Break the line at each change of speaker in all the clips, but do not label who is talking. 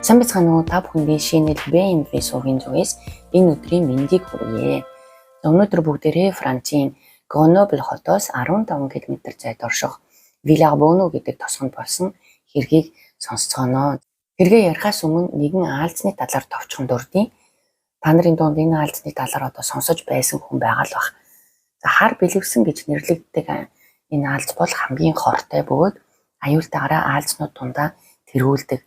Сайн байцгаана уу? Та бүхэндээ шинээр BMW сувгийн зүгээс энэ өдрийн мэндийг хүргье. Өнөөдөр бүгдээрээ Францын Гренобль хотоос 15 км зайд орших Вилларбоно гэдэг тосгонд болсон хэргийг сонсцгооноо. Хэргээ ярихаас өмнө нэгэн аалзны талаар товчхон дурдъя. Та нарын дунд энэ аалзны талаар одоо сонсож байсан хүн байгаа л бах. Хар бэлэвсэн гэж нэрлэгддэг энэ аалз бол хамгийн хортой бөгөөд аюултайгаараа аалзнууд дундаа тэргүүлдэг.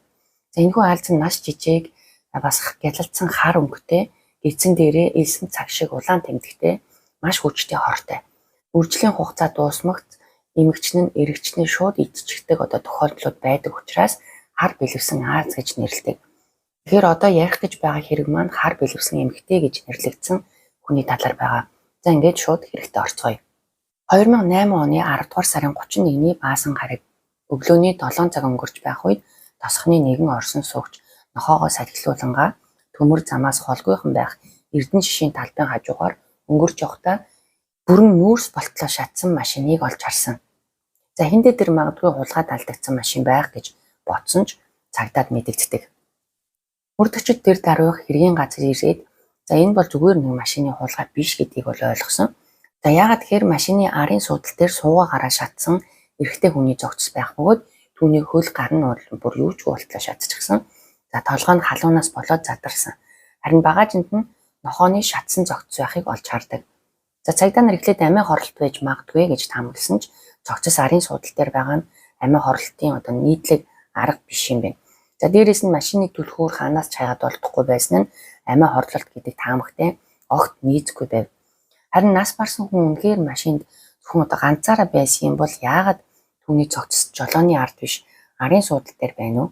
Энэхүү аалз нь маш жижиг, бас гялалцсан хар өнгөтэй, эзэн дээрээ элсэн цаг шиг улаан тэмдэгтэй, маш хүчтэй хортой. Үржлийн хугацаа дуусмагт эмэгчин нь эрэгчнээ шууд идчихдэг тохиолдлууд байдаг учраас хар бэлэвсэн аалз гэж нэрлэдэг. Тэгэхээр одоо ярих гэж байгаа хэрэг маань хар бэлэвсэн эмэгтэй гэж нэрлэгдсэн хүний талаар байгаа. За ингээд шууд хэрэгтээ орцгоё. 2008 оны 10 дугаар сарын 31-ний баасан гараг өглөөний 7 цаг өнгөрч байх үед тосхны нэгэн орсон суугч нохоогоо сахилуулангаа төмөр замаас холгойхон байх Эрдэнэ жишийн талбайн хажуугаар өнгөрч явахдаа бүрэн нүүрс болтлоо шатсан машиныг олж харсан. За хэндээ тэр магадгүй хулгай алдагдсан машин байх гэж бодсон ч цагдаад мэдэгддэг. Мөрдөгчд тэр даруйх хэргийн газар ирээд за энэ бол зүгээр нэг машины хулгай биш гэдгийг бол ойлгосон. За яагаад тэгэхээр машины арын суудал дээр суугаагаараа шатсан эрэгтэй хүний зогцос байх бөгөөд түүний хөл гар нь бүр юу ч болтлоо шатчихсан. За толгой нь халуунаас болоод задарсан. Харин багажинд нь нохооны шатсан зогцос байхыг олж хардаг. За цагдаа нар эхлээд амиа хорлолт байж магадгүй гэж таамагласан ч зогцос арын суудал дээр байгаа нь амиа хорлолтын нийтлэг арга биш юм байна. За дээрээс нь машиныг түлхүүр ханаас чайгаад олдохгүй байсан нь амиа хорлолт гэдэг таамагтай огт нийцгүй байв. Харин нас барсан хүн үнэхээр машинд зөвхөн ганцаараа байсан юм бол яагаад түүний цогцос жолооны ард биш арын суудал дээр байна уу?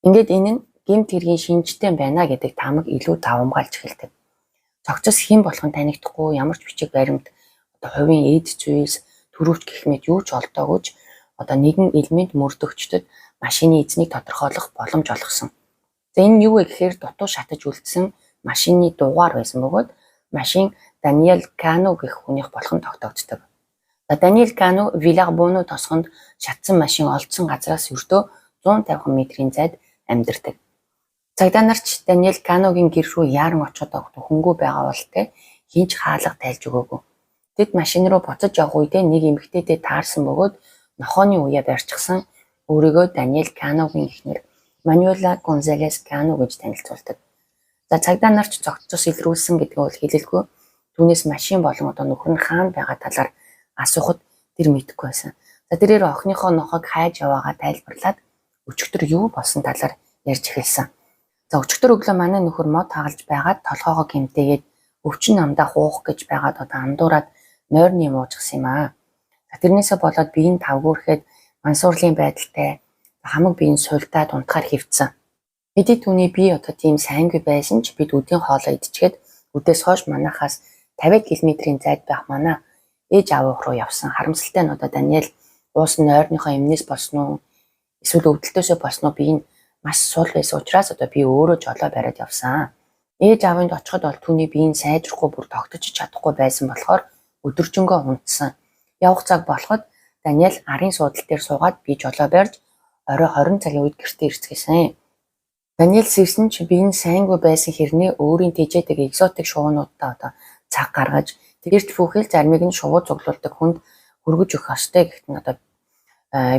Ингээд энэ нь гэмт хэргийн шинжтэй байна гэдэг таамаг илүү давамгаалж эхэлдэг. Цогцос хэн болох нь танигдахгүй ямар ч бичиг баримт хувийн эд зүйлс төрөвч гэх мэт юу ч олдоогүйч нэгэн элемент мөрдөгчдөд машины эзнийг тодорхойлох боломж олгосон. За энэ нь юу вэ гэхээр дутуу шатаж үлдсэн машины дугаар байсан бөгөөд машин Даниэль Кано гэх хүнийх болох нь тогтоогддог. Даниэль Кано Вилларбоно тосгонд шатсан машин олдсон газраас өртөө 150 метрийн зайд амьдардаг. Цагдаа нарч Даниэль Каногийн гэр рүү яаран очоод хөнгөө байгаа болтой хинч хаалга тайлж өгөөгүй. Тэд машин руу буцаж явах үедээ нэг эмэгтэйдээ таарсан бөгөөд нохооны уяа барьчихсан өөрийгөө Даниэль Каногийн эхнэр Мануэла Гонзалес Кано гэж танилцуулдаг. За цагдаа нарч зогцос илрүүлсэн гэдгийг бол хэлэлгүй. Түүнээс машин болон нөхөр нь хаана байгаа талаар асуухад тэр мэдэхгүй байсан. За тэрээр охиныхоо нохойг хайж яваагаа тайлбарлаад өчигдөр юу болсон талаар ярьж эхэлсэн. За өчигдөр өглөө манай нөхөр мод хагалж байгаад толгоогоо гэмтээгээд өвчин намдаа хуух гэж байгаад андуураад нойрны муужсан юм аа. За тэрнээсээ болоод биеийн тавгуурхэд мансуурлын байдалтай хамаг биеийн сувилдаад унтахаар хэвцсэн. Мэдээ түүний бие тийм сайнгүй байсан ч бид үдийн хоолоо идчихэд үдээс хойш манайхаас 50 км-ийн зайд байх манай ээж аав руу явсан. Харамсалтай нь Даниэль уус нойрныхоо эмнээс болсон уу эсвэл өвдөлтөөсөө болсон уу би энэ маш сул байсан учраас би өөрөө жолоо бариад явсан. Ээж аавынд очиход бол түүний биеийн сайжрахгүй бүр тогтож чадахгүй байсан болохоор өдөржингөө унтсан. Явах цаг болоход Даниэль арын суудал дээр суугаад би жолоо барьж орой 20 цагийн үед гэртээ ирцгээсэн. Даниэль сэрсэн ч биеийн сайнгүй байсан хэрнээ өөрийн тэжээдэг экзотик шувуунуудаа цаг гаргаж тэрч бүхэл зармиг нь шувуу цуглуулдаг хүнд хөргөж өгөх ёстой гэхдээ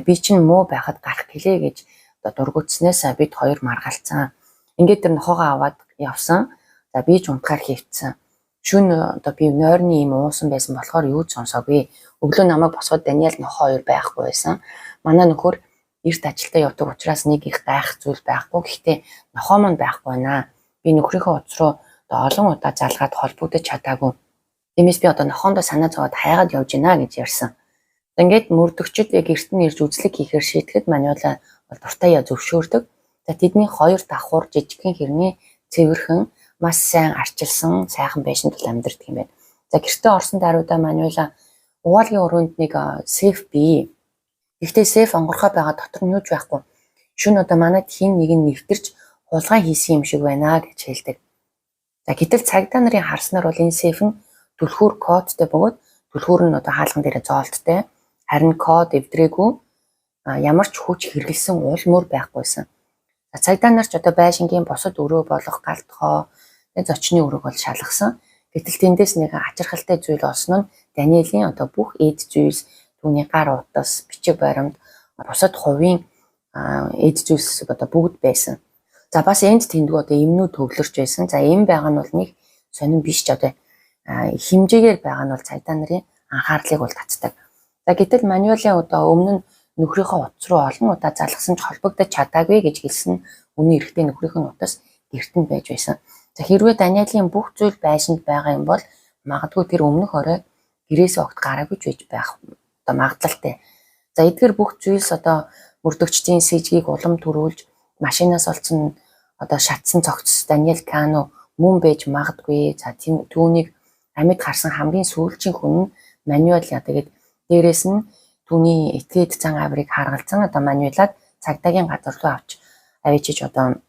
би чинь муу байхад гарах гэлээ гэж дургуутснаас бид хоёр маргалцсан. Ингээд тэр нохоогоо аваад явсан. За би ч унтахаар хэвцсэн. Шүн би нойрны юм уусан байсан болохоор юу ч сонсоогүй. Өглөө намайг босгоод Даниэль нохоо хоёр байхгүй байсан. Манай нөхөр эрт ажилдаа явдаг учраас нэг их гайх зүйл байхгүй. Гэхдээ нохоо маань байхгүй байна. Би нөхрийнхөө утас руу олон удаа залгаад холбогдож чадаагүй. Тиймээс би нохоондоо санаа зовоод хайгаад явж гинэ гэж ярьсан. Ингээд мөрдөгчд гэрт нь ирж үзлэг хийхээр шийтгэхэд Мануэла дуртай зөвшөөрдөг. За тэдний хоёр давхар жижигхэн хэрний цэвэрхэн маш сайн арчилсан сайхан байшин тул амьдардаг юм байна. За гэртээ орсон даруйдаа Мануэла угаалгын өрөөнд нэг сейф бий. Гэхдээ сейф онгорхоо байгаа дотор нь юуж байхгүй. Шүн манайд хин нэг нь нэвтэрч хулгай хийсэн юм шиг байна гэж хэлдэг. За гэтэл цагдаа нарын харснаар бол энэ сейф нь түлхүүр кодтой бөгөөд түлхүүр нь хаалган дээр зоолттой. Харин код эвдрээгүй ямар ч хүч хэрэгэлсэн уул мөр байхгүйсэн. За цагдаа нар ч одоо байшингийн бусад өрөө болох галтгоо зочны өрөөг бол шалгасан. Гэтэл тэндээс нэг ачирхалтай зүйл олсон нь Даниэлийн одоо бүх эд зүйлс түүний гар утас, бичиг баримт, бусад хувийн эд зүйлс одоо бүгд байсан. За бас энд тэндгүй одоо эмнүүд төвлөрч байсан. За эм байгаа нь бол нэг сонирн биш ч одоо хэмжээгээр байгаа нь бол цагдаа нарын анхаарлыг бол татдаг. За гэтэл Мануэлийн одоо өмнө нь нөхрийнхөө утас руу олон удаа залгасан ч холбогдож чадаагүй гэж хэлсэн үнэн эрэгтэй нөхрийнх нь утас гэртэнд байж байсан. За хэрвээ Даниэлийн бүх зүйл байшинд байгаа юм бол магадгүй тэр өмнөх орой гэрээсээ огт гараагүй ч байж байх одоо магадлалтай. За эдгээр бүх зүйлс одоо мөрдөгчдийн сэжгийг улам төрүүлж машинаас олцсон одоо шатсан цогцос Даниэл Кано мөн байж магадгүй. За түүнийг амьд харсан хамгийн сүүлчийн хүн нь Мануэл яа тэгээд дээрэс нь түүний этгээд зан авирыг харгалзан одоо Мануэлад цагдаагийн газар руу авч авчиж одоо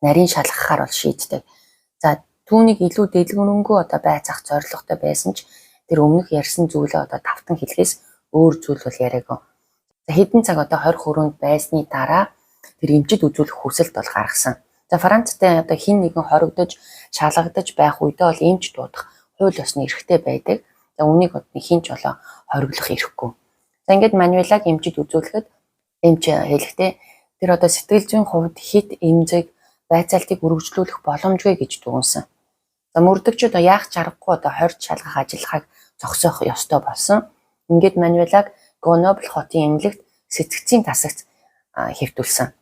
нарийн шалгахаар бол шийддэг. За түүнийг илүү дэлгэрэнгүй одоо байцаах зорилготой байсан ч тэр өмнөх ярьсан зүйлээ одоо давтан хэлэхээс өөр зүйл бол яриагүй. За хэдэн цаг одоо 20 хүрээнд байсны дараа тэр эмчид үзүүлэх хүсэлт бол гаргасан. За Францтай одоо хин нэгэн хоригдож шалгагдаж байх үедээ бол эмч дуудах хууль ёсны эрхтэй байдаг. За үнийг хинч болоо хориглох эрхгүй. За ингээд Мануэлаг эмчид үзүүлэхэд эмч хэлэхдээ тэр одоо сэтгэл зүйн хувьд хит эмзэг байцаалтыг үргэлжлүүлэх боломжгүй гэж дүгнсэн. За мөрдөгчд яах чаргагүй одоо хорд шалгах ажиллагааг зогсоох ёстой болсон. Ингээд Мануэлаг Гренобль хотын эмнэлэгт сэтгцийн тасагт хэвтүүлсэн.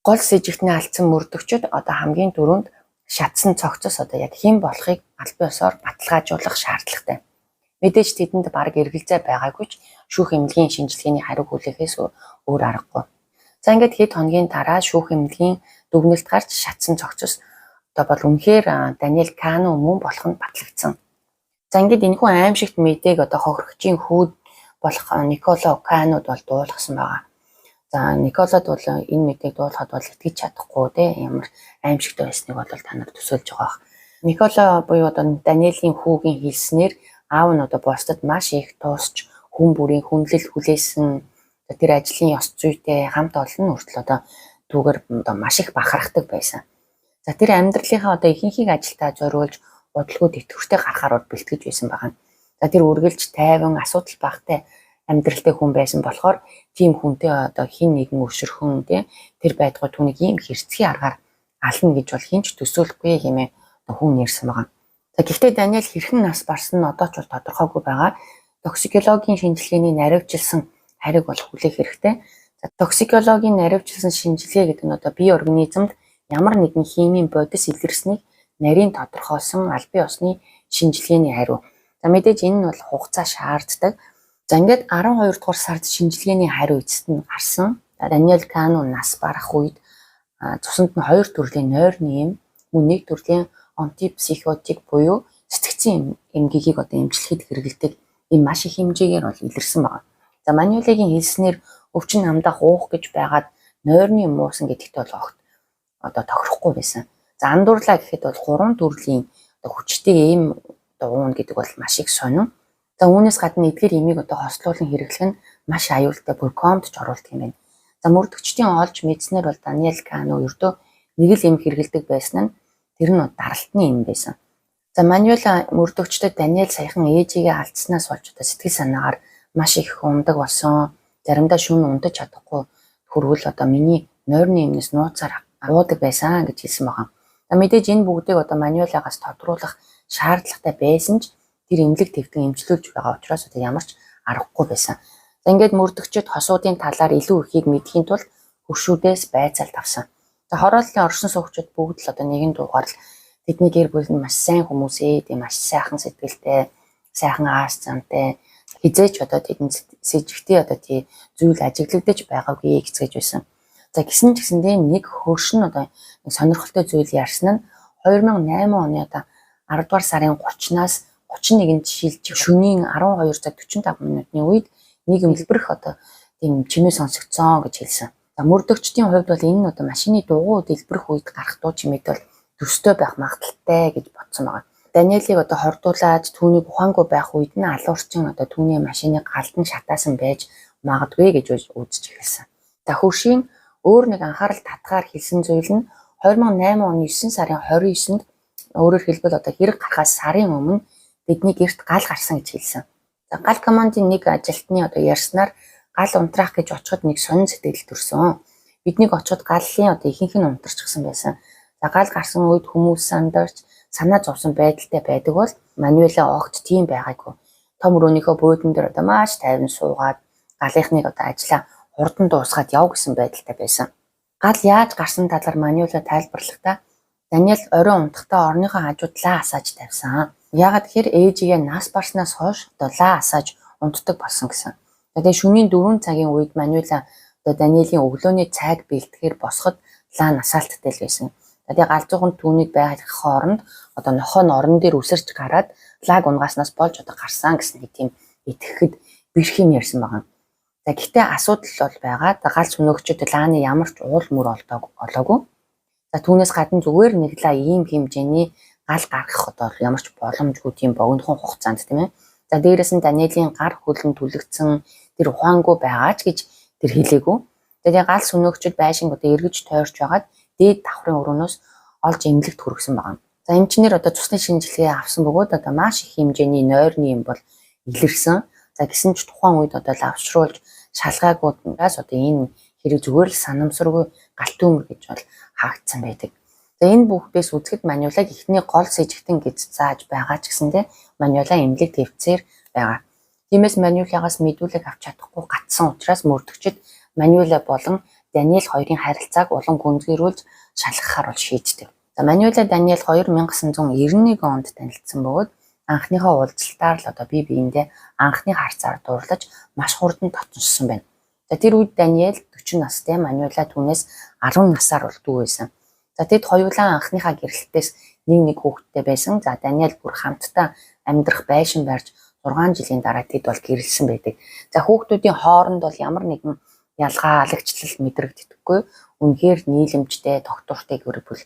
Гол сэжигтний алдсан мөрдөгчд одоо хамгийн түрүүнд шатсан цогцос одоо яг хэн болохыг албан ёсоор баталгаажуулах шаардлагатай. Мэдээж тэдэнд баг эргэлзээ байгаагүй ч шүүх эмнэлгийн шинжилгээний хариу хүлээхээс өөр аргагүй. За ингээд хэд хоногийн дараа шүүх эмнэлгийн дүгнэлт гарч шатсан цогцос одоо бол үнэхээр Даниэл Кано мөн болох нь батлагдсан. За ингээд энэхүү аимшигт мэдээг одоо хохирогчийн хүүд болох Николо Канод бол дуулгасан байгаа. За Николод бол энэ мэдээг дуулахад бол итгэж чадахгүй те ямар аимшигтай байсныг бол та нар төсөөлж байгаа. Николо буюу одоо Даниэлийн хүүгийн хэлснээр аав нь одоо бусдад маш их туусч хүн бүрийн хүндлэл хүлээсэн тэр ажлын ёс зүйтэй хамт олон хүртэл одоо түүгээр одоо маш их бахархдаг байсан. За тэр амьдралынхаа одоо ихэнхийг ажилдаа зориулж бодлогод идэвхтэй гарахаар бэлтгэж байсан байгаа. За тэр үргэлж тайван асуудал багтай амьдралтай хүн байсан болохоор тийм хүнтэй одоо хин нэгэн өшөрхөн тэр байдгаа түүнийг ийм хэрцгий аргаар ална гэж бол хинч төсөөлөхгүй хэмээн хүн ярьсан байгаа. За гэхдээ Даниэл хэрхэн нас барсан нь одоо ч бол тодорхойгүй байгаа. Токсикологийн шинжилгээний наривчилсан хариг бол хүлээх хэрэгтэй. За токсикологийн наривчилсан шинжилгээ гэдэг нь одоо бие организмд ямар нэгэн химийн бодис илэрснийг нарийн тодорхойлсон албан ёсны шинжилгээний хариу. За мэдээж энэ нь бол хугацаа шаарддаг. За ингээд 12 дугаар сард шинжилгээний хариу эцэст нь гарсан. Даниэл Кано нас барах үед цуснд нь 2 төрлийн нойрны эм, мөн 1 төрлийн антипсихотик буюу сэтгцийн эмгэгийг одоо эмчлэхэд хэрэглэдэг ийм маш их хэмжээгээр бол илэрсэн байна. За Мануэлийн хэлснээр өвчин намдах уух гэж байгаад нойрны муусан гэдэгт бол огт одоо тохирохгүй байсан. За андуурлаа гэхэд бол 3 төрлийн хүчтэй эм одоо уун гэдэг бол маш их сонин. За үүнээс гадна эдгээр эмийг одоо хослуулан хэрэглэх нь маш аюултай бүр комдж оруулдаг юм байна. За мөрдөгчдийн олж мэдснээр бол Даниэл Кано ердөө нэг л эм хэрэглэдэг байсан нь тэр нь даралтны эм байсан. За Мануэл мөрдөгчдөд Даниэл саяхан ээжигээ алдснаас болж одоо сэтгэл санаагаар маш их ундаг болсон. Заримдаа шөнө унтаж чадахгүй хүрвэл одоо миний нойрны эмнээс нууцаар уудаг байсан гэж хэлсэн байгаа. За мэдээж энэ бүгдийг одоо Мануэлагаас тодруулах шаардлагатай байсан ч тэр эмнэлэг твтэн эмчлүүлж байгаа учраас одоо ямар ч аргагүй байсан. За ингээд мөрдөгчд хосуудын талаар илүү ихийг мэдхийн тулд хөршүүдээс байцаалт авсан. За хорооллын оршин суугчид бүгд л одоо нэгэн дуугаар л тэдний гэр бүл нь маш сайн хүмүүс тийм маш сайхан сэтгэлтэй, сайхан ааш замтай хизээч одоо тэдний сэжигтэй одоо тий зүйл ажиглагдаж байгаагүй гэцгэж байсан. За гисэн ч гэсэндээ нэг хөрш нь одоо сонирхолтой зүйл ярьсан нь 2008 оны одоо 10 дугаар сарын 30-наас 31-нд шилжих шөнийн 12 цаг 45 минутын үед нэг эмгэлбэрх одоо тийм чимээ сонсогдсон гэж хэлсэн. За мөрдөгчдийн хувьд бол энэ нь одоо машины дугуй дэлбэрэх үед гарах дуу чимээд бол төстэй байх магадaltaй гэж бодсон байгаа. Даниэлийг одоо хордуулаад түүний ухаангүй байх үед нь алуурчин одоо түүний машиныг галдан шатаасан байж магадгүй гэж үзэж эхэлсэн. За хөршийн Өөр нэг анхаарал татгаар хэлсэн зүйл нь 2008 оны 9 сарын 29-нд өөрөөр хэлбэл одоо хэрэг гарахаас сарын өмнө бидний гэрт гал гарсан гэж хэлсэн. За гал командын нэг ажилтны одоо ярьснаар гал унтраах гэж очиход нэг сонин сэтгэл төрсөн. Биднийг очиход галлын одоо ихэнх нь унтарчихсан байсан. За гал гарсан үед хүмүүс сандарч санаа зовсон байдалтай байдаг бол Мануэла огт тийм байгаагүй. Том өрөөнийхөө буудан дээр одоо маш тайван суугаад галынхныг одоо ажиллаа хурдан дуусгаад яв гэсэн байдалтай байсан. Гал яаж гарсан талаар Мануэла тайлбарлахдаа Даниэл оройн унтахдаа орныхоо хажууд лаа асааж тавьсан. Яагаад гэхээр ээжигээ нас барснаас хойш одоо лаа асааж унтдаг болсон гэсэн. Тэгээд шөнийн 4 цагийн үед Мануэла одоо Даниэлийн өглөөний цайг бэлтгэхээр босоход лаа насаалттай л байсан. Тэгээд галзуухан түүнийг байх хооронд одоо нохоо нь орон дээр үсэрч гараад лаг унгааснаас болж одоо гарсан гэсэн нэг тийм итгэхэд бэрх юм ярьсан байгаа. За гэхдээ асуудал бол байгаа. Галз өнөөгчд лааны ямар ч уул мөр олоогүй. За түүнээс гадна зүгээр нэг лаа ийм хэмжээний гал гаргах одоо ямар ч боломжгүй тийм богинохон хугацаанд тийм ээ. За дээрээс нь Даниэлийн гар хөлн түлэгдсэн тэр ухаангүй байгаа ч гэж тэр хэлээгүү. Тэгээд гал сүнөөгчд байшин одоо эргэж тойрч байгаад дээд давхрын өрөөнөөс олж эмнэлэгт хүргэсэн байгаа. За эмчнэр одоо цусны шинжилгээ авсан бөгөөд одоо маш их хэмжээний нойрны юм бол илэрсэн. За гэсэн ч тухайн үед одоо лавшруулж шалгаагүйдээс одоо энэ хэрэг зүгээр л санамсаргүй галт өмөр гэж бол хаагдсан байдаг. За энэ бүхнээс үзэхэд Мануэлаг ихний гол сэжигтэн гэж зааж байгаа ч гэсэндээ Мануэла эмнэлэг твцээр байгаа. Тиймээс Мануэлагаас мэдүүлэг авч чадахгүй гатсан учраас мөрдөгчд Мануэла болон Даниэл хоёрын харилцааг улам гүнзгийрүүлж шалгахаар бол шийддэг. За Мануэла Даниэл 2991 онд танилцсан бөгөөд анхныхаа уулзалтаар л одоо бие биендээ анхны харцаар дурлаж маш хурдан тотонсон байна. За тэр үед Даниэл 40 настай, Мануэла түүнээс 10 насаар бол дүү байсан. За тэд хоёулаа анхныхаа гэрэлтээс нэг хүүхэдтэй байсан. За Даниэл бүр хамтдаа амьдрах байшин барьж 6 жилийн дараа тэд бол гэрэлсэн байдаг. За хүүхдүүдийн хооронд бол ямар нэгэн ялгаа алагчлал мэдрэгддэггүй. Үнэхээр нийлэмжтэй, тогтвортой гэр бүл.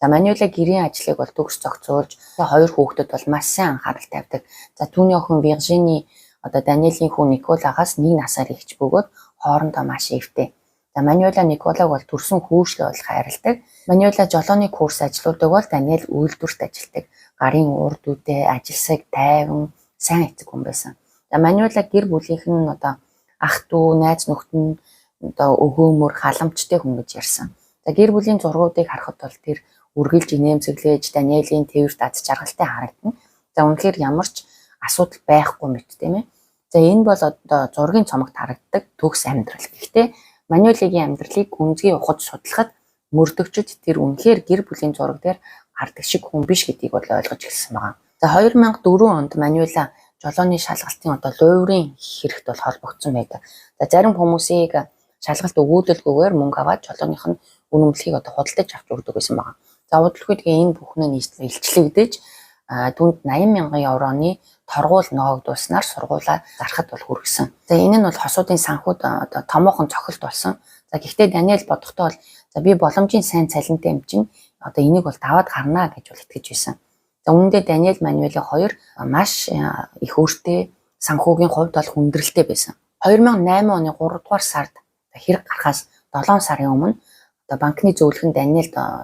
За Мануэла гэрийн ажлыг бол төгс зохицуулж, хоёр хүүхдэд бол маш сайн анхаарал тавьдаг. За түүний охин Виржини одоо Даниэлийн хүү Николагаас 1 насаар ихч бөгөөд хоорондоо маш эвтэй. За Мануэла Николаг бол төрсөн хүүшлээ бол хайрладаг. Мануэла жолооны курс ажилладаг бол Даниэл үйлдвэрт ажилладаг. Гарын урд үдэ, ажилсаг тайван, сайн эцэг хүн байсан. За Мануэла гэр бүлийнх нь одоо ах дүү, найз нөхд нь одоо өгөөмөр халамжтай хүн гэж ярьсан. За гэр бүлийн зургуудыг харахад бол тэр үргэлж инээмсэглэж Даниэлийн тээвэрт аз жаргалтай харагдана. За үнэхээр ямар ч асуудал байхгүй мэт тийм ээ. За энэ бол одоо зургийн цомогт харагддаг төгс амьдрал. Гэхдээ Мануэлагийн амьдралыг гүнзгий ухаж судлахад мөрдөгчд тэр үнэхээр гэр бүлийн зураг дээр гардаг шиг хүн биш гэдгийг бол ойлгож эхэлсэн байна. За 2004 онд Мануэла жолооны шалгалтын одоо луйврын хэрэгт бол холбогдсон байдаг. За зарим хүмүүсийг шалгалт өгүүлэлгүйгээр мөнгө аваад жолооных нь үнэмлэхийг одоо худалдаж авч өгдөг байсан байна. За удалгүйдгээ энэ бүхэн нь илчлэгдэж түүнд 80,000 евроны торгуул ноогдуулснаар сургуулаа зарахад бол хүргэсэн. За энэ нь бол хосуудын санхуд одоо томоохон цохилт болсон. За гэхдээ Даниэл бодохдоо бол за би боломжийн сайн цалинтай юм чинь одоо энийг бол даваад гарнаа гэж бол итгэж байсан. За үүндээ Даниэл Мануэла хоёр маш их өөртөө санхүүгийн хувьд бол хүндрэлтэй байсан. 2008 оны 3 дугаар сард хэрэг гарахаас 7 сарын өмнө одоо банкны зөвлөгөн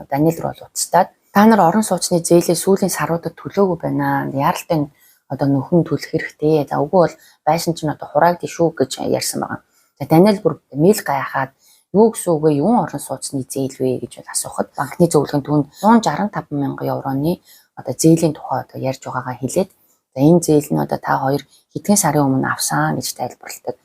Даниэл руу уцтаад та нар орон сууцны зээлээ сүүлийн саруудад төлөөгүй байна. Яаралтай одоо нөхөн төлөх хэрэгтэй. За үгүй бол байшин чинь одоо хураагдчих шүү гэж ярьсан байгаа. За Даниэл бүр мэйл гайхаад юу гэсэн үг вэ? Юун орон сууцны зээл вэ гэж бол асуухад банкны зөвлөгөн түүнд 165,000 евроны одоо зээлийн тухай одоо ярьж байгаагаа хэлээд за энэ зээл нь одоо та хоёр хэдхэн сарын өмнө авсан гэж тайлбарладаг.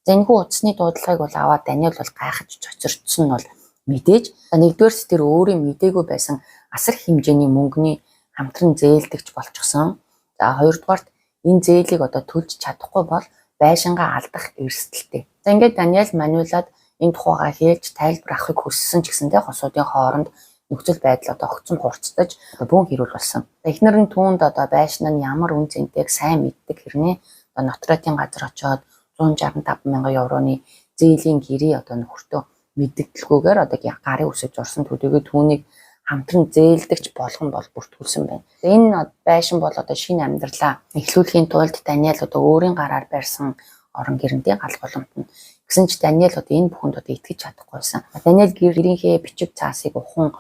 За энэхүү утасны дуудлагыг бол аваад Даниэл бол гайхаж цочирдсон нь бол мэдээж нэгдүгээр тэр өөрийн мдээгүй байсан асар хэмжээний мөнгөний хамтран зээлдэгч болчихсон. За хоёрдугаарт энэ зээлийг одоо төлж чадахгүй бол байшингаа алдах эрсдэлтэй. За ингээд Даниэл Мануэлад энэ тухайгаа хэлж тайлбар авахыг хүссэн ч гэсэндээ хосуудын хооронд нөхцөл байдал одоо огцом хурцдаж бүүн хэрүүл болсон. Эхнэр нь түүнд одоо байшин нь ямар үн цэнтэйг сайн мэддэг хэрнээ одоо нотратын газар очоод 165,000 евроны зээлийн гэрээ одоо нөхөртөө мэддэгдэлгүйгээр одоо гарын үсэж орсон төдийгүй түүнийг хамтран зээлдэгч болгон бол бүртгүүлсэн байна. Энэ байшин бол одоо шинэ амьдралаа эхлүүлэхийн тулд Даниэл одоо өөрийн гараар барьсан орон гэрэнтэй гал голомт нь Гэсэн ч Даниэл одоо энэ бүхэнд одоо итгэж чадахгүйсэн. Даниэл гэрийнхээ бичиг цаасыг ухаан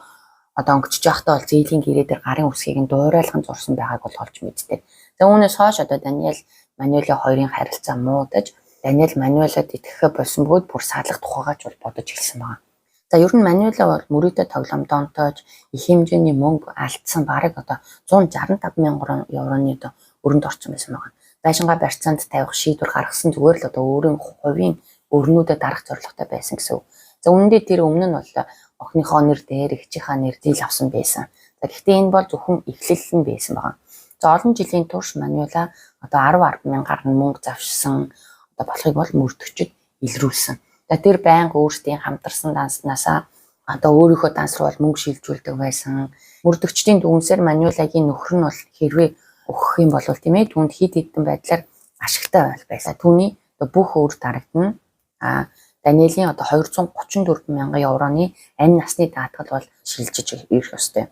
одоо өнгөчж байхдаа бол зээлийн гэрээ дээр гарын үсгийг нь дуурайлхан зурсан байгааг бол олж мэддэг. За үүнээс хойш одоо Даниэл Мануэлийн хоёрын харилцаа муудаж Даниэл Мануэлад итгэхэ болсон бөгөөд бүр салах тухайгаач бол бодож эхэлсэн байна. За ер нь Мануэлаа бол мөрөөдө тоглоомд онтоож их хэмжээний мөнгө алдсан бараг одоо 165 мянган евроны одоо өрөнд орсон байсан байна. Байшингаа барьцаанд тавих шийдвэр гаргасан зүгээр л одоо өөрийн хувийн өрнүүдэд дарах зорилготой байсан гэсэн үг. За үүндээ тэр өмнө нь бол охиныхоо нэр дээр эгчийнхаа нэр зээл авсан байсан. За гэхдээ энэ бол зөвхөн эхлэл нь байсан байна. За олон жилийн турш Мануэла одоо 10 мянгаар мөнгө завшсан одоо болохыг бол мөрдөгчд илрүүлсэн. За тэр байнга өөрсдийн хамтарсан данснасаа одоо өөрийнхөө данс руу мөнгө шилжүүлдэг байсан. Мөрдөгчдийн дүгнсээр Мануэлагийн нөхөр нь бол хэрвээ өгөх юм бол тийм ээ түүнд хид хідэн байдлаар ашигтай байсан. Түүний бүх өөр дарагдана. Даниэлийн одоо 234 мянган евроны амь насны даатгал бол шилжиж ирэх ёстой.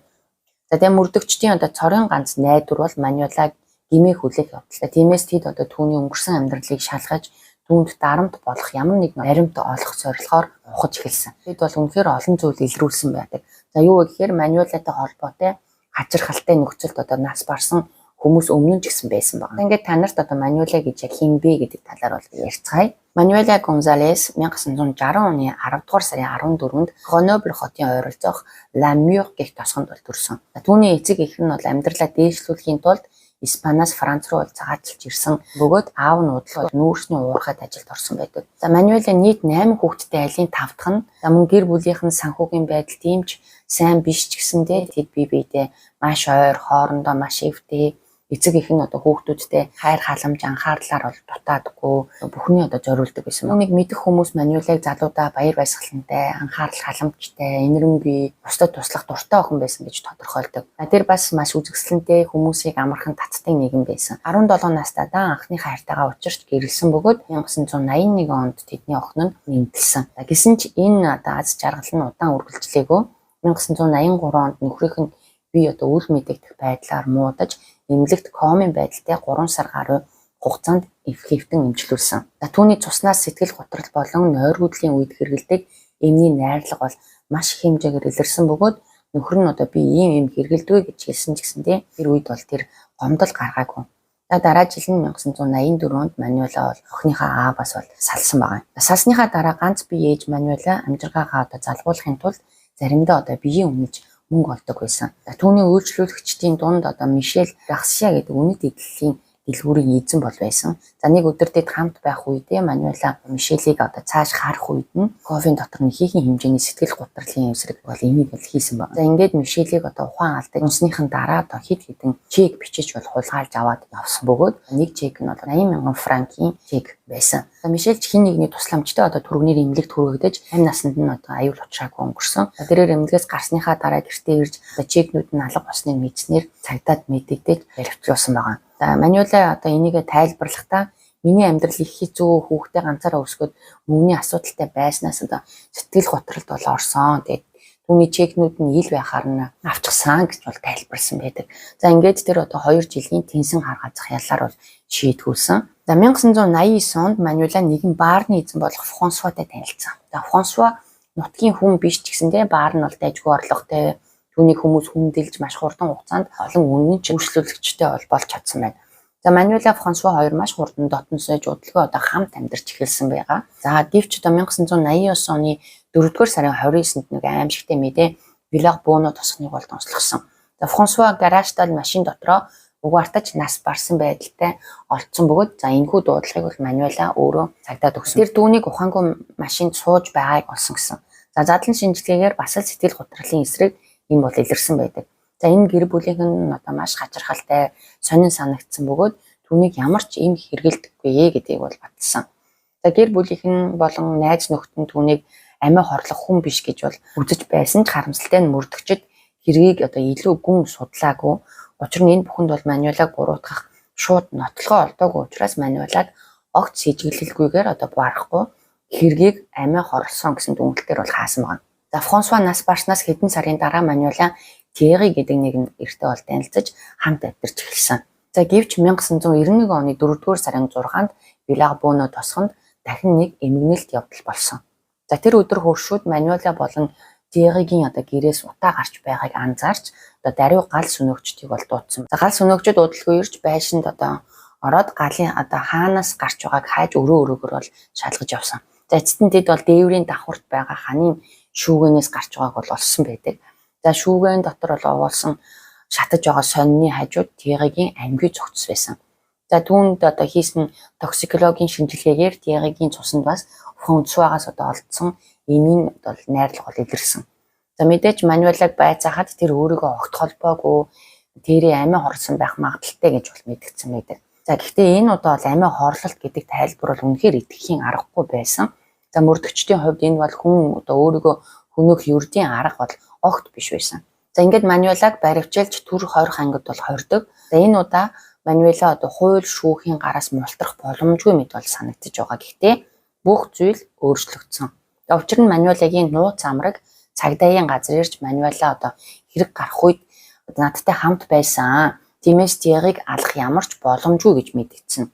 За тэгээ мөрдөгчдийн одоо цорын ганц найдвар бол Мануэлаг гимээ хүлээх явдал. Тиймээс тэд одоо түүний өнгөрсөн амьдралыг шалгаж түүнд дарамт болох ямар нэгэн баримт олох зорилгоор ухаж эхэлсэн. Тэд бол үнэхээр олон зүйл илрүүлсэн байдаг. За юу гэхээр Мануэлагтай холбоотой хачирхалтай нөхцөлд одоо нас барсан хүмүүс өмнө нь ч гэсэн байсан байна. Ингээд та нарт одоо Мануэла гэж яг хин бэ гэдэг талаар бол ярьцгаая. Мануэла Гонзалес 1960 оны 10 дугаар сарын 14-нд Гренобль хотын ойролцоох Ла Мюр гэх тосгонд бол төрсөн. Түүний эцэг эх нь бол амьдралаа дээшлүүлэхийн тулд Испаниас Франц руу цагааталж ирсэн бөгөөд аав нь удлаа нүүрсний уурхайд ажилд орсон байдаг. За Мануэла нийт 8 хүүхэдтэй айлын 5 дахь нь мөн гэр бүлийнх нь санхүүгийн байдал тиймч сайн биш ч гэсэндээ тэд бие биедээ маш ойр хоорондоо маш эвтэй эцэг эх нь одоо хүүхдүүдтэй хайр халамж анхаарлаар бол дутаадаггүй бүхний одоо зориулдаг байсан. Үүнийг мэдэх хүмүүс Мануэлаг залуудаа баяр баясгалантай, анхаарал халамжтай, инэрэнгүй, бусдад туслах дуртай охин байсан гэж тодорхойлдог. Тэр бас маш үзэсгэлэнтэй хүмүүсийг амархан татдаг нэгэн байсан. 17 настайдаа анхны хайртайгаа учирч гэрэлсэн бөгөөд 1981 онд тэдний охин нь нэмтэлсэн. Гэсэн ч энэ одоо аз жаргал нь удаан үргэлжлээгүй. 1983 онд нөхрийнх нь би одоо үл мэдэгдэх байдлаар муудаж эмнэлэгт комын байдалтай 3 сар гаруй хугацаанд хэвтэн эмчилүүлсэн. Түүний цуснаас сэтгэл готрол болон нойргуудлын үед хэрэгэлдэг эмний найрлага бол маш их хэмжээгээр илэрсэн бөгөөд нөхөр нь одоо би ийм хэрэгэлдэг гэж хэлсэн ч гэсэндээ тэр үед бол тэр гомдол гаргаагүй. Дараа жил нь 1984 онд Мануэла бол охиныхаа ааваас бол салсан байна. Салсныхаа дараа ганц бие ээж Мануэла амжиргаагаа одоо залгуулахын тулд заримдаа одоо биеийн үнэлж мөнгө олдог байсан. Түүний үйлчлүүлэгчдийн дунд одоо Мишель Гарсиа гэдэг үнэт эдлэлийн дэлгүүрийн эзэн бол байсан. За нэг өдөр тэд хамт байх үедээ Мануэла Мишелийг одоо цааш харах үед нь кофеин дотор нэхийхэн хэмжээний сэтгэл гутралын эсрэг бол имийг бол хийсэн байна. За ингээд Мишелийг одоо ухаан алдаг унсныхан дараа одоо хэд хэдэн чек бичиж бол хулгайлж аваад явсан бөгөөд нэг чек нь бол 80 мянган франкийн чек байсан. Мишель ч хин нэгний тусламжтай одоо түргнэр эмнэлэгт хүргэгдэж амь насанд нь одоо аюул учраагүй өнгөрсөн. Тэрээр эмнэлгээс гарсныхаа дараа гэртээ ирж одоо чекнүүд нь алга болсныг мэдснээр цагдаад мэдэгдэж баривчлуулсан байна. Мануэла одоо энийг тайлбарлахдаа миний амьдрал их хэцүү хүүхдээ ганцаараа өсгөөд мөнгөний асуудалтай байснаас одоо сэтгэл готролд бол орсон. Тэгээд түүний чекнүүд нь ил байхаар нь авчихсан гэж бол тайлбарлсан байдаг. За ингээд тэр одоо 2 жилийн тэнсэн харгаазах ялаар бол шийтгүүлсэн. За 1989 онд Мануэла нэгэн баарны эзэн болох Франсуатай танилцсан. Франсуа нутгийн хүн биш ч гэсэндээ баар нь бол дайггүй орлоготой. Түүний хүмүүс хүндэлж маш хурдан хугацаанд олон үнэн үйлчлүүлэгчтэй болж чадсан байна. За Мануэла Франсуа хоёр маш хурдан дотн сойж удалгүй одоо хамт амьдарч эхэлсэн байгаа. За гэвч одоо 1989 оны 4-р сарын 29-нд нэг аимшигтай мэдээ Вилларбоно тосгоныг бол онцлогсон. За Франсуа гаражтал машин дотроо угаартаж нас барсан байдалтай олдсон бөгөөд за энэхүү дуудлагыг бол Мануэла өөрөө цагдаад өгсөн. Тэр түүнийг ухаангүй машинд сууж байгааг олсон гэсэн. За задлан шинжилгээгээр бас л сэтгэл гутралын эсрэг энэ бол илэрсэн байдаг. За энэ гэр бүлийнх нь одоо маш хачирхалтай сонин санагдсан бөгөөд түүнийг ямар ч юм хэрэгэлдэггүй гэдгийг бол баталсан. За гэр бүлийнх нь болон найз нөхд нь түүнийг амиа хорлох хүн биш гэж бол үзэж байсан ч харамсалтай нь мөрдөгчд хэргийг одоо илүү гүн судлаагүй. Учир нь энэ бүхэнд бол Мануэлаг буруутгах шууд нотлогоо олдоогүй учраас Мануэлаг огт сэжиглэлгүйгээр одоо барахгүй хэргийг амиа хорлсон гэсэн дүгнэлтээр бол хаасан байна. За Франсуа нас барснаас хэдэн сарын дараа Мануэла Тьерри гэдэг нэгэн эртээ бол танилцаж хамт амьдарч эхэлсэн. За гэвч 1991 оны 4-р сарын 6-нд Вилларбоно тосгонд дахин нэг эмгэнэлт явдал болсон. За тэр өдөр хөршүүд Мануэла болон Диегийн гэрээс утаа гарч байгааг анзаарч даруй гал сүнөөгчдийг бол дуудсан. За гал сүнөөгчд удалгүй ирж байшинд ороод галын хаанаас гарч байгааг хайж өрөөгөр бол шалгаж явсан. За эцэст нь тэд бол дээврийн давхурт байгаа ханийн шүүгэнээс гарч байгааг бол олсон байдаг. За шүүгэн дотор бол овоолсон шатаж байгаа сонины хажууд Диегийн амьгүй цогц байсан. За түүнд хийсэн токсикологийн шинжилгээгээр Диегийн цуснд бас функцаагаас олдсон эмийн бол найрлага бол илэрсэн. За мэдээж Мануэлаг байцаахад тэр өөрийгөө огт холбоогүй тэрий амиа хорлсон байх магадaltaй гэж бол мэдгдсэн байдаг. За гэхдээ энэ удаа бол амиа хорлолт гэдэг тайлбар бол үнэхээр итгэхийн аргагүй байсан. За мөрдөгчдийн хувьд энэ бол хүн өөрийгөө хөнөөх ердийн арга бол огт биш байсан. За ингээд Мануэлаг баривчилж түр хорих ангид бол хордог. За энэ удаа Мануэла хууль шүүхийн гараас мултрах боломжгүй мэт бол санагдаж байгаа. Гэхдээ бүх зүйл өөрчлөгдсөн. Учир нь Мануэлагийн нууц амраг цагдаагийн газар ирж Мануэла хэрэг гарах үед надтай хамт байсан. Тиймээс Диегийг алах ямар ч боломжгүй гэж мэдгдсэн.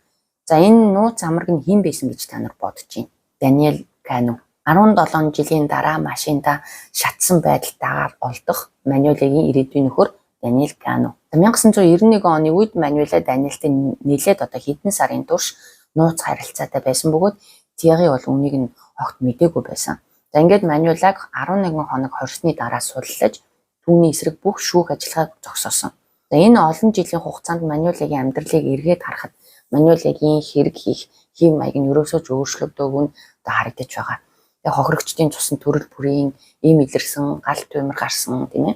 За энэ нууц амраг нь хэн байсан гэж та нар бодож байна? Даниэль Кану. 17 жилийн дараа машинда шатсан байдалтайгаар олдох Мануэлагийн ирээдүйн нөхөр Даниэль Кану. 1991 оны үед Мануэла Даниэльтэй нэлээд хэдэн сарын турш нууц харилцаатай байсан бөгөөд Диеги бол үнийг нь огт мэдээгүй байсан. За ингээд Мануэлаг 11 хоног хорсны дараа суллаж түүний эсрэг бүх шүүх ажиллагааг зогсоосон. За энэ олон жилийн хугацаанд Мануэлагийн амьдралыг эргээд харахад Мануэлагийн хэрэг хийх хэв маяг нь ерөөсөө ч өөрчлөгдөөгүй нь харагдаж байгаа. Тэгээ хохирогчдын цусны төрөл бүрийн ийм илэрсэн, гал туймар гарсан тийм ээ.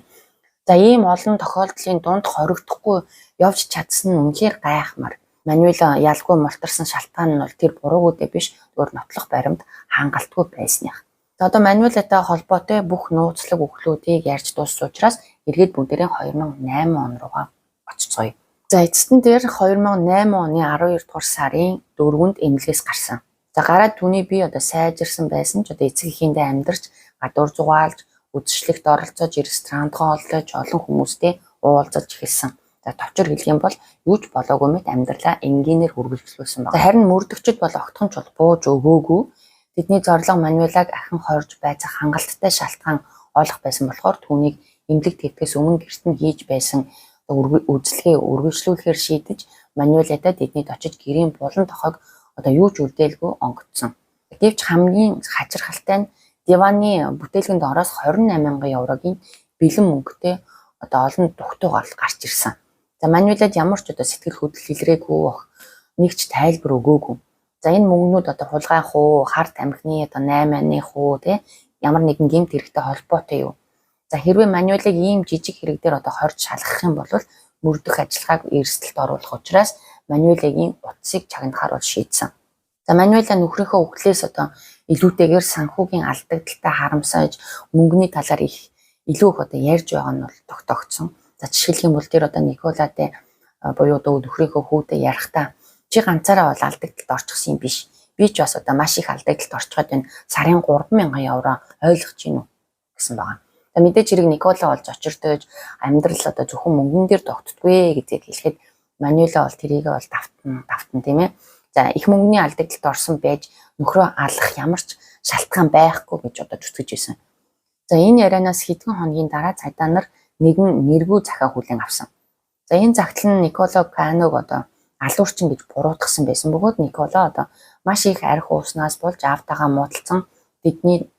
За ийм олон тохиолдлын дунд хоригдохгүй явж чадсан нь үнэхээр гайхмар. Мануэла ялгүй мултарсан шалтгаан нь бол тэр буруугүйдээ биш, зөвхөн нотлох баримт хангалтгүй байсных. За Мануэлатай холбоотой бүх нууцлаг үхлүүдийг ярьж дууссан учраас эргээд бүгдээрээ 2008 он руугаа очицгоё. За эцэст нь тэр 2008 оны 12 дугаар сарын 4-нд эмнэлгээс гарсан. За гараад түүний бие сайжирсан байсан ч эцэг эхэндээ амьдарч гадуур зугаалж үзэсгэлэгт оролцож ресторантгаа олж олон хүмүүстэй уулзаж эхэлсэн. За товчор хэлэх юм бол юу ч болоогүй мэт амьдралаа энгийнээр үргэлжлүүлсэн байна. Харин мөрдөгчд бол огтхон ч бууж өгөөгүй. Тэдний зорилго Мануэлаг ахин хорж байцах хангалттай шалтгаан олох байсан болохоор түүнийг эмнэлэгт хэвтгээс өмнө гэрт нь хийж байсан үйлчлэгээ үргэлжлүүлэхээр шийдэж Мануэлатай тэднийд очиж гэрийн булан тохойг юу ч үлдээлгүй онгодсон. Гэвч хамгийн хачирхалтай нь Диваны бүтээлгэнд ороос 28,000 еврогийн бэлэн мөнгөтэй олон дугтуйг гарч ирсэн. За Мануэлад ямар ч сэтгэл хөдлөл илрээгүй нэг ч тайлбар өгөөгүй. За энэ мөнгнүүд хулгайх уу, харт амхны 8-ны хуу ямар нэгэн гэмт хэрэгтэй холбоотой юу? За хэрвээ Мануэлаг ийм жижиг хэрэг дээр хорж шалгах юм бол мөрдөх ажиллагааг эрсдэлд оруулах учраас Мануэлагийн утсыг чагнахаар бол шийдсэн. За Мануэла нөхрийнхөө үхлээс илүүтэйгээр санхүүгийн алдагдaltaй харамсаж мөнгөний талаар илүү их ярьж байгаа нь бол тогтогдсон. За жишээлх юм бол тэр Николаде буюу нөхрийнхөө хүүдээ ярихдаа чи ганцаараа бол алдагдaltaд орчихсон юм биш. Би ч бас маш их алдагдaltaд орчход байна. Сарын 3,000 евро ойлгож гинүү гэсэн байгаа. За мэдээж хэрэг Никола болж очиртойж амьдрал зөвхөн мөнгөн дээр тогтдгүй гэдгийг хэлэхэд Мануэла бол тэрийг бол давтан тийм ээ. За их мөнгөний алдагдaltaд орсон байж нөхрөө алах ямар ч шалтгаан байхгүй гэж зүтгэж байсан. За энэ ярианаас хэдхэн хоногийн дараа цагдаа нар нэгэн нэргүй захаа хүлээн авсан. За энэ загтал нь Николо Каног алуурчин гэж буруутгасан байсан бөгөөд Никола маш их арх ууснаас болж аавтайгаа муудалцсан тэдний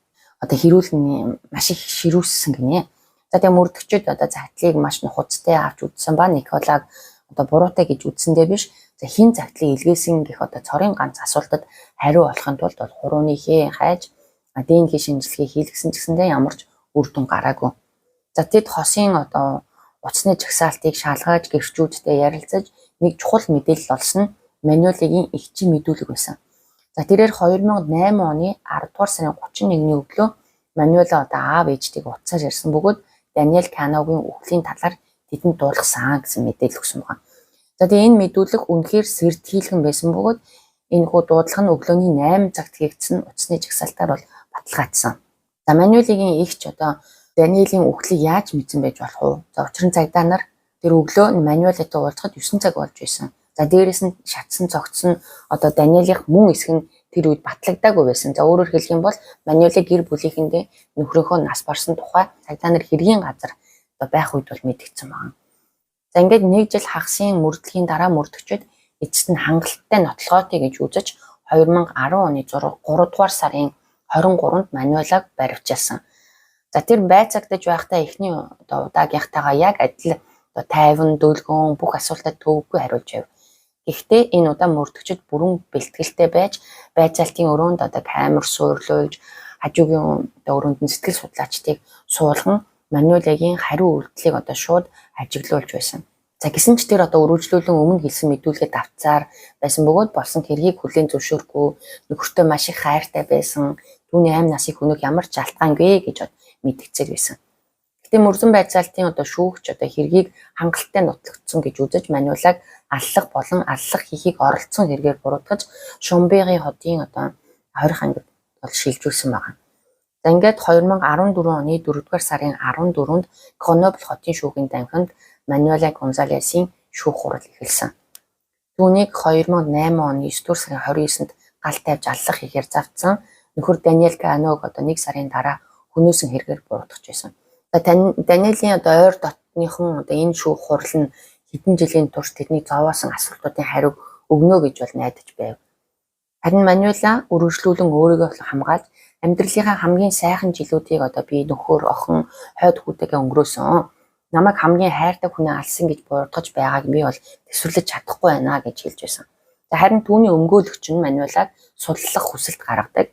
хэрүүлэн маш их ширүүлсэн гинэ. За тэгээ мөрдөгчд загтлыг маш нухацтай авч үзсэн ба Николаг буруутай гэж үзсэндээ биш. За хин загтлыг илгээсэн гэх цорын ганц асуултад хариу олохын тулд хурууныхээ хайж ДНХ шинжилгээ хийлгэсэн ч гэсэндээ ямар ч үр дүн гараагүй. За тэд хосын утасны жагсаалтыг шалгаж гэрчүүдтэй ярилцаж нэг чухал мэдээлэл олсон нь Мануэлагийн эгчийн мэдүүлэг байсан. За тэрээр 2008 оны 10 дугаар сарын 31-ний өглөө Мануэла аав ээжтэйг утсаар ярьсан бөгөөд Даниэль Каногийн үхлийн талаар тэдэнд дуулгасан гэсэн мэдээлэл өгсөн байна. За тэгээ энэ мэдүүлэг үнэхээр сэрдгийлгэн байсан бөгөөд энэ дуудлага нь өглөөний 8 цагт хийгдсэн утасны жагсаалтаар бол баталгаажсан. За Мануэлагийн эгч Даниэлийн үхлийг яаж мэдсэн байж болох вэ? За учир нь цагдаа нар тэр өглөө Мануэлагтай уулзахад 9 цаг болж байсан. За дээрээс нь шатсан цогцсон Даниэлийнх мөн эсэх нь тэр үед батлагдаагүй байсан. За өөрөөр хэлэх юм бол Мануэла гэр бүлийнхэндээ нөхрийнхөө нас барсан тухай цагдаа нар хэргийн газар одоо байх үед бол мэдгдсэн байна. За ингээд 1 жил хагасын мөрдлөгийн дараа мөрдөгчд эцэст нь хангалттай нотлогоотыг гэж үзэж 2010 оны 3 дугаар сарын 23-нд Мануэлаг баривчилсан. За тэр байцаагдаж байхдаа эхний удаагийнхтайгаа яг адил тайван дөлгөн бүх асуултад төвөггүй хариулж байв. Гэхдээ энэ удаа мөрдөгчд бүрэн бэлтгэлтэй байж байцаалтын өрөөнд камер суурлуулж хажуугийн өрөөнд нь сэтгэл судлаачдыг суулган Мануэлагийн хариу үйлдэлийг шууд ажиглуулж байсан. За гисэн ч тэр өргөжлүүлэн өмнө хэлсэн мэдүүлгээд авцаар байсан бөгөөд болсон хэргийг хүлээн зөвшөөрөхгүй, нөхөртөө маш их хайртай байсан, түүний амь насыг хөнөх ямар ч алтгаангүй гэж мэдгцээр байсан. Гэтэ мөрзөн байцаалтын шүүгч хэргийг хангалттай нотлогдсон гэж үзэж Мануэлаг аллах болон аллах хийхийг оролцсон хэрэгээр буруутгаж Шумбегийн хотын 20 ангид шилжүүлсэн байна. За ингээд 2014 оны 4 дугаар сарын 14-нд Гренобль хотын шүүхийн танхимд Мануэла Гонзалесын шүүх хурал эхэлсэн. Түүнийг 2008 оны 9 дугаар сарын 29-нд гал тавьж аллах хийхээр завдсан нөхөр Даниэль Каног 1 сарын дараа хөнөөсөн хэрэгээр буруутгаж байсан. Даниэлийн ойр дотныхон энэ шүүх хурал нь хэдэн жилийн турш тэдний зовоосон асуултуудын хариу өгнө гэж найдаж байв. Харин Мануэла үргэлжлүүлэн өөрийгөө хамгаалж амьдралынхаа хамгийн сайхан жилүүдийг би нөхөр, охин, хойд хүүтэйгээ өнгөрөөсөн. Намайг хамгийн хайртай хүнээ алсан гэж буруутгаж байгааг би бол төсвөрлөж чадахгүй байна гэж хэлж байсан. Харин түүний өмгөөлөгч нь Мануэлаг судлах хүсэлт гаргадаг.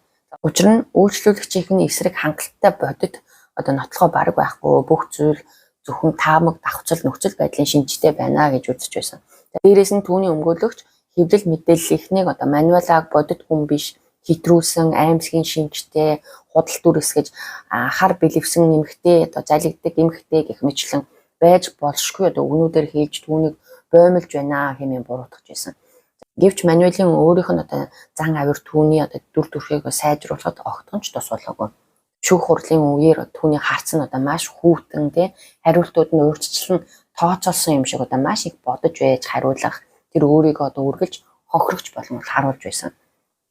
Учир нь үйлчлүүлэгчийн эсрэг хангалттай бодит нотлохоо бараг байхгүй, бүх зүйл зөвхөн таамаг давхцал нөхцөл байдлын шинжтэй байна гэж үзэж байсан. Дээрээс нь түүний өмгөөлөгч хэвлэл мэдээлэл ихнийг Мануэлаг бодит хүн биш, хитрүүлсэн, аимшигын шинжтэй, худал дүрсгэж хар бэлэвсэн эмэгтэй, залгиддаг эмэгтэй гэх мэтлэн байж болшгүй өгнүүдээр хийж түүнийг боомлж байна хэмээн буруутгаж байсан. Гэвч Мануэлийн өөрийнх нь зан авир түүний дүр төрхийг сайжруулахад огтхон ч тус болоогүй. Шүүх хурлын үеэр түүний харц нь маш хүүтэн хариултууд нь өөрчлөн тооцоолсон юм шиг маш их бодож байж хариулах, тэр өөрийгөө үргэлж хохирогч болон харуулж байсан.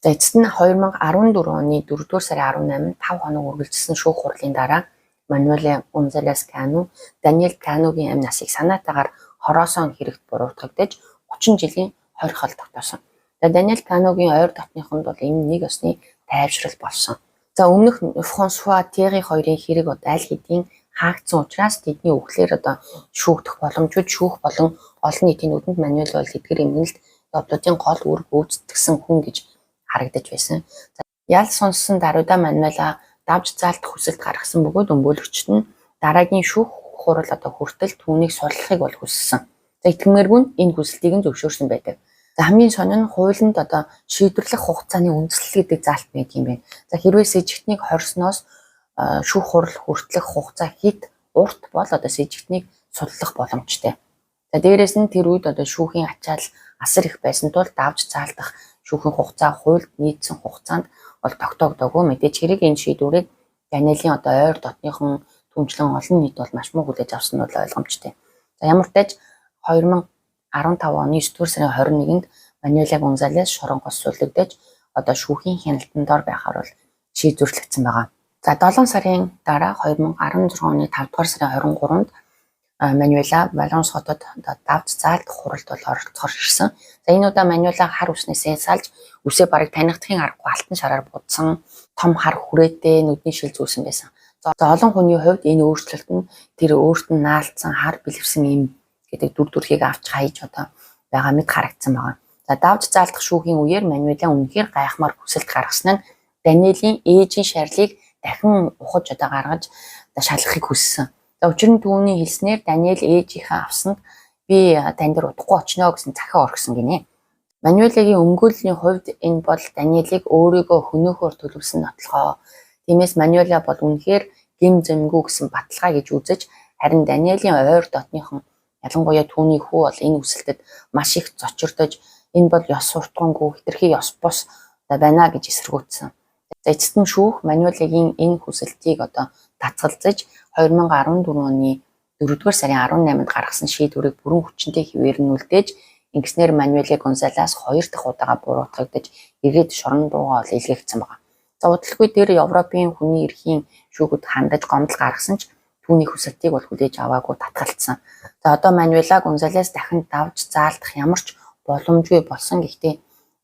За эцэст нь 2014 оны 4 дугаар сарын 18-нд 5 хоног үргэлжилсэн шүүх хурлын дараа Мануэла Гонзалес Кану Даниэль Каногийн амь насыг санаатаагаар хороосон хэрэгт буруутгагдаж 30 жилийн хорих хол тогтоосон. Даниэль Каногийн ойр дотныхонд энэ нэг ёсны тайвшрал болсон. За өмнөх Франсуа Терри хоёрын хэрэг аль хэдийн хаагдсан учраас тэдний үхлээр шүүгдэх боломжууд шүүх болон олон нийтийн нүдэнд Мануэль бол эдгээр эмгэнэлт явдлуудын гол үүрэг гүйцэтгэсэн хүн гэж харагдаж байсан. Ял сонссон даруйда Мануэла давж заалтах хүсэлт гаргасан бөгөөд өмгөөлөгчд нь дараагийн шүүх хурал хүртэл түүнийг сурлахыг бол хүссэн. За итгэмээргүй нь энэ хүсэлтийг нь зөвшөөрсөн байдаг. За хамгийн сонин нь хуулинд шийдвэрлэх хугацааны үндэслэл гэдэг заалт байдаг юм байна. За хэрвээ сэжигтнийг хорсноос шүүх хурал хүртэлх хугацаа хэд урт бол сэжигтнийг судлах боломжтой. За дээрээс нь тэр үед шүүхийн ачаал асар их байсан тул давж заалтах шүүхийн хугацаа хуульд нийцсэн хугацаанд бол тогтоогдоогүй. Мэдээж хэрэг энэ шийдвэрийг Даниэлийн ойр дотныхон түнчлэн олон нийт бол маш муу хүлээж авсан нь ойлгомжтой. За ямар ч тач 2015 оны 9 дугаар сарын 21-нд Мануэла Гонзалес шоронгоос суллагдаж шүүхийн хяналтанд ор байхаар бол шийдвэрлэгдсэн байгаа. За 7 сарын дараа 2016 оны 5 дугаар сарын 23-нд Мануэла Валонс хотод давж заалтах хуралд бол оролцохоор ирсэн. За энэ удаа Мануэла хар үснээсээ салж үсээ бараг танихдахын аргагүй алтан шараар будсан, том хар хүрээтэй нүдний шил зүүсэн байсан. За олон хүний хувьд энэ өөрчлөлт нь тэр өөрт нь наалдсан хар бэлэвсэн юм гэдэг дүр төрхийг авч хайж байгаа мэт харагдсан байна. За давж заалтах шүүхийн үеэр Мануэла үнэхээр гайхмаар хүсэлт гаргасан нь Даниэлийн ээжийн шарлыг дахин ухаж гаргаж шалгахыг хүссэн. За учир нь түүний хэлснээр Даниэль ээжийнхээ авсанд би тань дээр удахгүй очно гэсэн захиа оргисон гинэ. Мануэлагийн өмгөөллийн хувьд энэ бол Даниэлийг өөрийгөө хөнөөхөөр төлөвлөсөн нотлохоо. Тиймээс Мануэла бол үнэхээр гим зэмгүй гэсэн баталгаа гэж үзэж харин Даниэлийн ойр дотныхон ялангуяа түүний хүү бол энэ үсэлтэд маш их зочирдож энэ бол ёс суртахуунгүй хэтэрхий ёс бус байна гэж эсэргүүцсэн. За эцэст нь шүүх Мануэлагийн энэ хүсэлтийг татгалзаж 2014 оны 4 дугаар сарын 18-нд гаргасан шийдвэрийг бүрэн хүчинтэй хэвээр нь үлдээж Ингэснээр Мануэле Гонсалес 2 дахь удаага буруутгагдаж иргэд шорон руугаа илгээгдсэн байна. За удалгүй дээр Европын хүний эрхийн шүүхэд хандаж гомдол гаргасан ч түүний хүсэлтийг бол хүлээж аваагүй татгалцсан. За одоо Мануэла Гонсалес дахин давж заалдах ямар ч боломжгүй болсон. Гэхдээ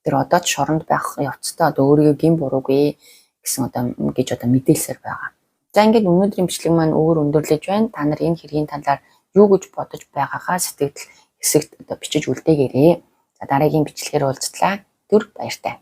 тэр одоо ч шоронд байх явцдаа одоо өөрийгөө гин буруугүй гэсэн гэж мэдээлсээр байгаа. За ингээд өнөөдрийн бичлэг маань өөр өндөрлөж байна. Та нар энэ хэргийн талаар юу гэж бодож байгаагаа сэтгэл хэсэгт бичиж үлдээгээрэй. За дараагийн бичлэгээр уулзтлаа. Түр баяртай.